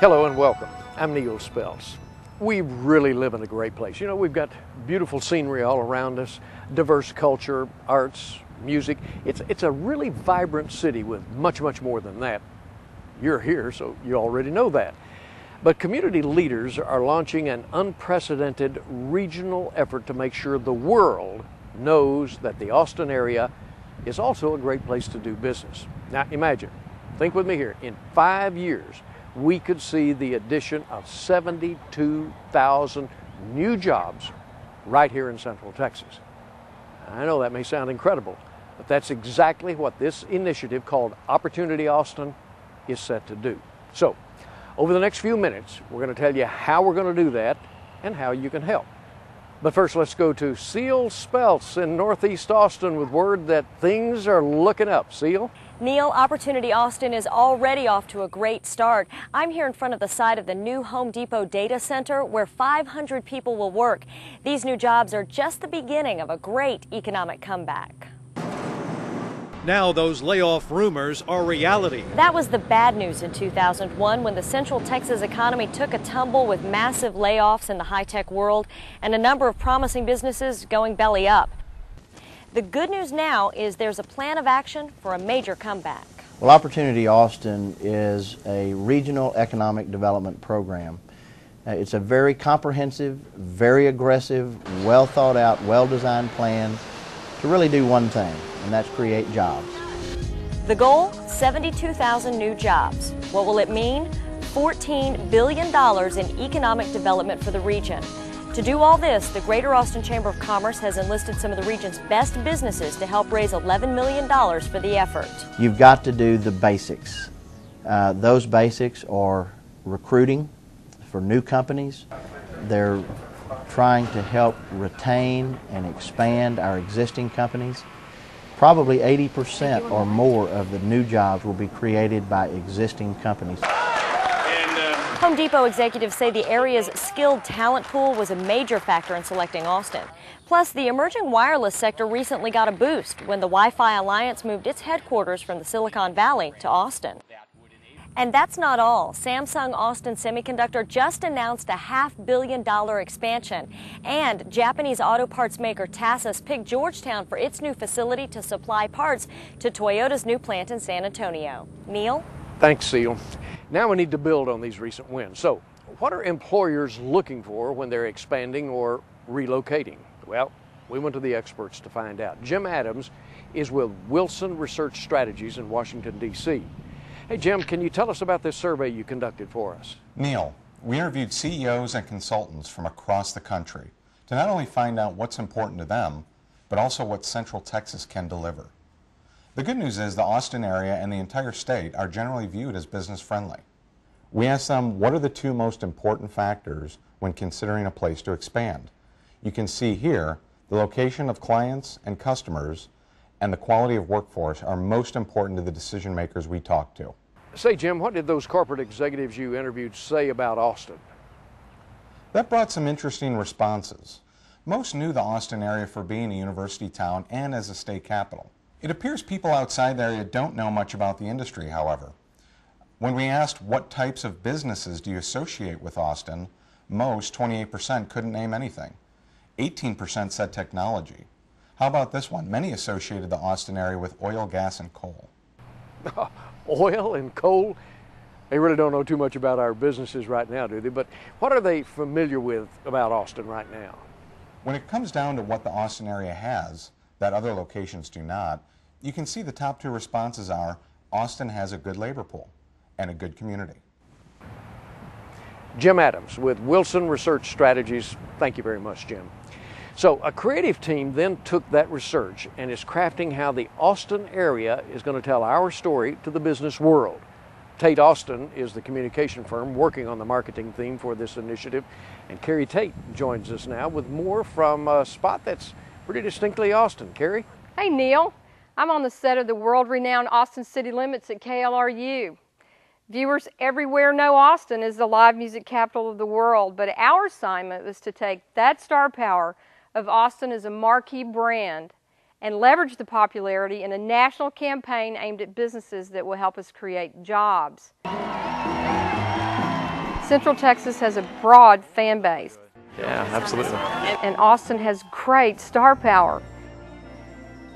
Hello and welcome. I'm Neil Speltz. We really live in a great place. You know, we've got beautiful scenery all around us, diverse culture, arts, music. It's a really vibrant city with much more than that. You're here, so you already know that. But community leaders are launching an unprecedented regional effort to make sure the world knows that the Austin area is also a great place to do business. Now imagine, think with me here, in 5 years, we could see the addition of 72,000 new jobs right here in Central Texas. I know that may sound incredible, but that's exactly what this initiative called Opportunity Austin is set to do. So, over the next few minutes, we're going to tell you how we're going to do that and how you can help. But first, let's go to Seal Speltz in Northeast Austin with word that things are looking up. Seal? Neil, Opportunity Austin is already off to a great start. I'm here in front of the site of the new Home Depot data center where 500 people will work. These new jobs are just the beginning of a great economic comeback. Now those layoff rumors are reality. That was the bad news in 2001 when the Central Texas economy took a tumble with massive layoffs in the high-tech world and a number of promising businesses going belly up. The good news now is there's a plan of action for a major comeback. Well, Opportunity Austin is a regional economic development program. It's a very comprehensive, very aggressive, well thought out, well designed plan to really do one thing, and that's create jobs. The goal, 72,000 new jobs. What will it mean? $14 billion in economic development for the region. To do all this, the Greater Austin Chamber of Commerce has enlisted some of the region's best businesses to help raise $11 million for the effort. You've got to do the basics. Those basics are recruiting for new companies. They're trying to help retain and expand our existing companies. Probably 80% or more of the new jobs will be created by existing companies. Home Depot executives say the area's skilled talent pool was a major factor in selecting Austin. Plus, the emerging wireless sector recently got a boost when the Wi-Fi Alliance moved its headquarters from the Silicon Valley to Austin. And that's not all. Samsung Austin Semiconductor just announced a $500 million expansion. And Japanese auto parts maker Tassus picked Georgetown for its new facility to supply parts to Toyota's new plant in San Antonio. Neil? Thanks, Seal. Now we need to build on these recent wins. So, what are employers looking for when they're expanding or relocating? Well, we went to the experts to find out. Jim Adams is with Wilson Research Strategies in Washington, D.C. Hey, Jim, can you tell us about this survey you conducted for us? Neil, we interviewed CEOs and consultants from across the country to not only find out what's important to them, but also what Central Texas can deliver. The good news is the Austin area and the entire state are generally viewed as business friendly. We asked them what are the two most important factors when considering a place to expand. You can see here the location of clients and customers and the quality of workforce are most important to the decision makers we talked to. Say, Jim, what did those corporate executives you interviewed say about Austin? That brought some interesting responses. Most knew the Austin area for being a university town and as a state capital. It appears people outside the area don't know much about the industry, however. When we asked what types of businesses do you associate with Austin, most, 28%, couldn't name anything. 18% said technology. How about this one? Many associated the Austin area with oil, gas, and coal. Oil and coal? They really don't know too much about our businesses right now, do they? But what are they familiar with about Austin right now? When it comes down to what the Austin area has that other locations do not, you can see the top two responses are Austin has a good labor pool and a good community. Jim Adams with Wilson Research Strategies. Thank you very much, Jim. So a creative team then took that research and is crafting how the Austin area is going to tell our story to the business world. Tate Austin is the communication firm working on the marketing theme for this initiative, and Carrie Tate joins us now with more from a spot that's pretty distinctly Austin. Carrie? Hey Neil, I'm on the set of the world-renowned Austin City Limits at KLRU. Viewers everywhere know Austin is the live music capital of the world, but our assignment was to take that star power of Austin as a marquee brand and leverage the popularity in a national campaign aimed at businesses that will help us create jobs. Central Texas has a broad fan base. Yeah, absolutely. And Austin has great star power.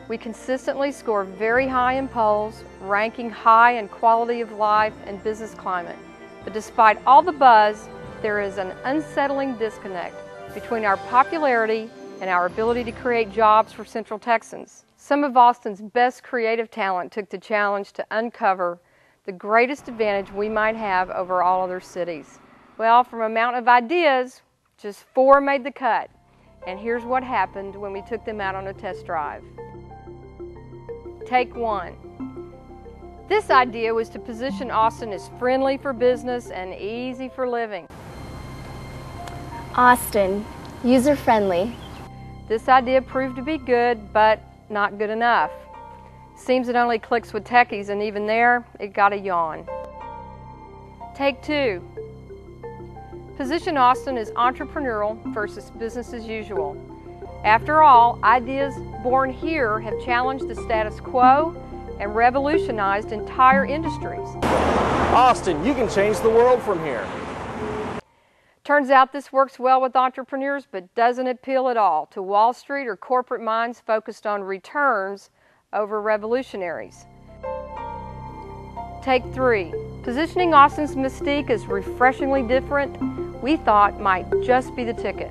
We consistently score very high in polls, ranking high in quality of life and business climate. But despite all the buzz, there is an unsettling disconnect between our popularity and our ability to create jobs for Central Texans. Some of Austin's best creative talent took the challenge to uncover the greatest advantage we might have over all other cities. Well, from an amount of ideas, just 4 made the cut. And here's what happened when we took them out on a test drive. Take 1. This idea was to position Austin as friendly for business and easy for living. Austin, user-friendly. This idea proved to be good, but not good enough. Seems it only clicks with techies, and even there, it got a yawn. Take 2. Position Austin as entrepreneurial versus business as usual. After all, ideas born here have challenged the status quo and revolutionized entire industries. Austin, you can change the world from here. Turns out this works well with entrepreneurs, but doesn't appeal at all to Wall Street or corporate minds focused on returns over revolutionaries. Take 3. Positioning Austin's mystique as refreshingly different, we thought might just be the ticket.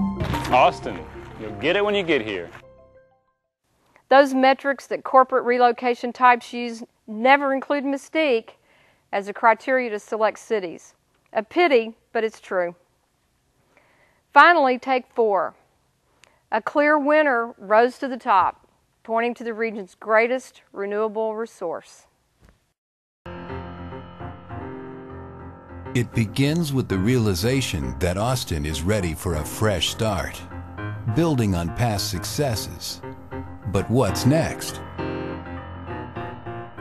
Austin, you'll get it when you get here. Those metrics that corporate relocation types use never include mystique as a criteria to select cities. A pity, but it's true. Finally, take 4. A clear winner rose to the top, pointing to the region's greatest renewable resource. It begins with the realization that Austin is ready for a fresh start, building on past successes. But what's next?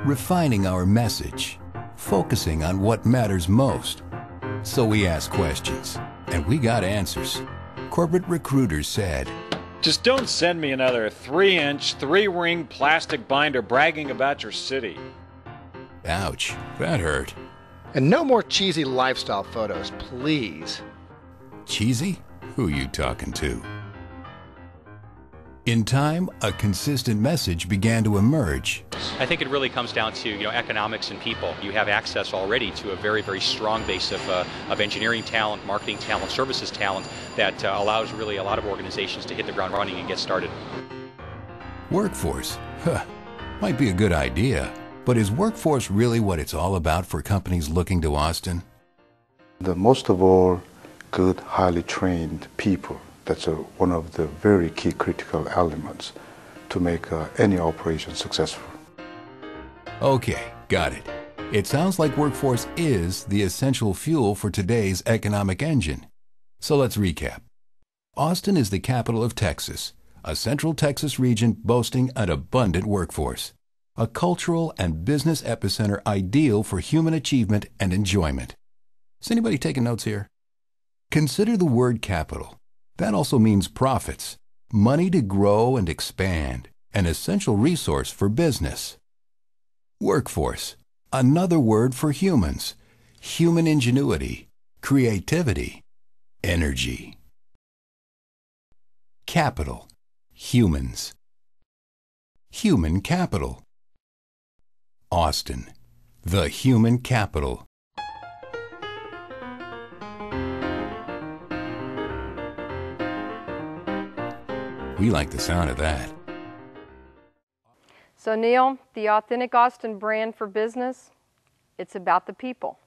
Refining our message, focusing on what matters most. So we ask questions, and we got answers. Corporate recruiters said, Just don't send me another 3-inch, 3-ring plastic binder bragging about your city. ouch, that hurt. And no more cheesy lifestyle photos, please. Cheesy? Who you talking to? In time, a consistent message began to emerge. I think it really comes down to economics and people. You have access already to a very, very strong base of engineering talent, marketing talent, services talent that allows really a lot of organizations to hit the ground running and get started. Workforce? Might be a good idea, but is workforce really what it's all about for companies looking to Austin? Most of all, good, highly trained people. That's one of the very key critical elements to make any operation successful. Okay, got it. It sounds like workforce is the essential fuel for today's economic engine. So let's recap. Austin is the capital of Texas, a Central Texas region boasting an abundant workforce, a cultural and business epicenter ideal for human achievement and enjoyment. Is anybody taking notes here? Consider the word capital. That also means profits, money to grow and expand, an essential resource for business. Workforce, another word for humans, human ingenuity, creativity, energy. Capital, humans. Human capital. Austin, the human capital. We like the sound of that. So Neil, the authentic Austin brand for business, it's about the people.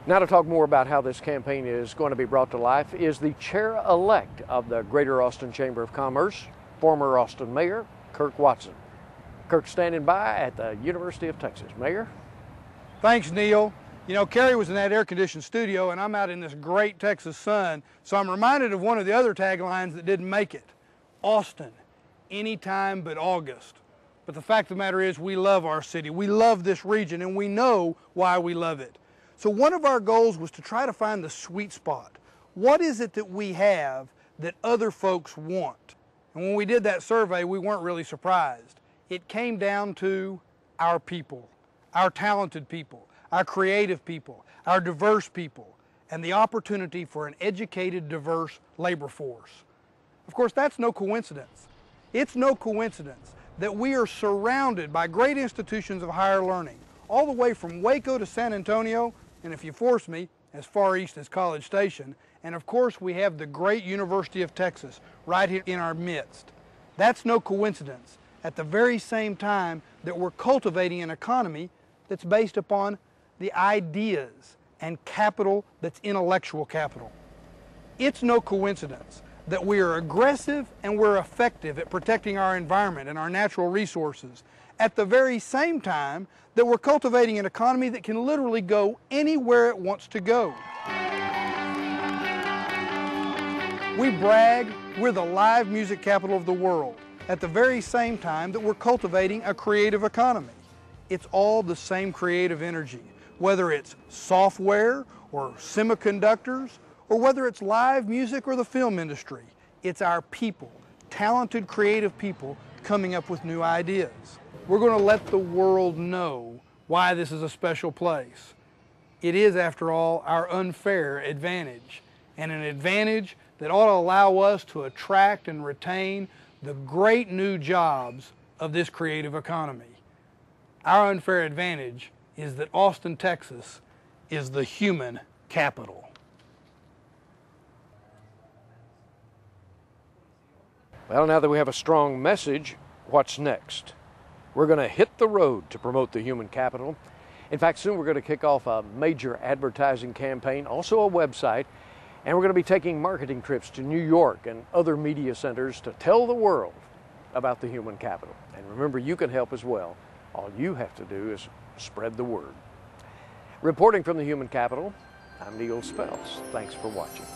Now to talk more about how this campaign is going to be brought to life is the chair-elect of the Greater Austin Chamber of Commerce, former Austin Mayor Kirk Watson. Kirk's standing by at the University of Texas. Mayor? Thanks, Neil. You know, Kerry was in that air-conditioned studio, and I'm out in this great Texas sun, so I'm reminded of one of the other taglines that didn't make it. Austin, anytime but August. But the fact of the matter is we love our city. We love this region, and we know why we love it. So one of our goals was to try to find the sweet spot. What is it that we have that other folks want? And when we did that survey, we weren't really surprised. It came down to our people, our talented people, our creative people, our diverse people, and the opportunity for an educated, diverse labor force. Of course, that's no coincidence. It's no coincidence that we are surrounded by great institutions of higher learning, all the way from Waco to San Antonio, and if you force me, as far east as College Station. And of course, we have the great University of Texas right here in our midst. That's no coincidence. At the very same time that we're cultivating an economy that's based upon the ideas and capital that's intellectual capital. It's no coincidence that we are aggressive and we're effective at protecting our environment and our natural resources at the very same time that we're cultivating an economy that can literally go anywhere it wants to go. We brag we're the live music capital of the world at the very same time that we're cultivating a creative economy. It's all the same creative energy, whether it's software or semiconductors, or whether it's live music or the film industry. It's our people, talented, creative people, coming up with new ideas. We're going to let the world know why this is a special place. It is, after all, our unfair advantage, and an advantage that ought to allow us to attract and retain the great new jobs of this creative economy. Our unfair advantage is that Austin, Texas is the human capital. Well, now that we have a strong message, what's next? We're going to hit the road to promote the human capital. In fact, soon we're going to kick off a major advertising campaign, also a website, and we're going to be taking marketing trips to New York and other media centers to tell the world about the human capital. And remember, you can help as well. All you have to do is spread the word. Reporting from the human capital, I'm Neil Spells. Thanks for watching.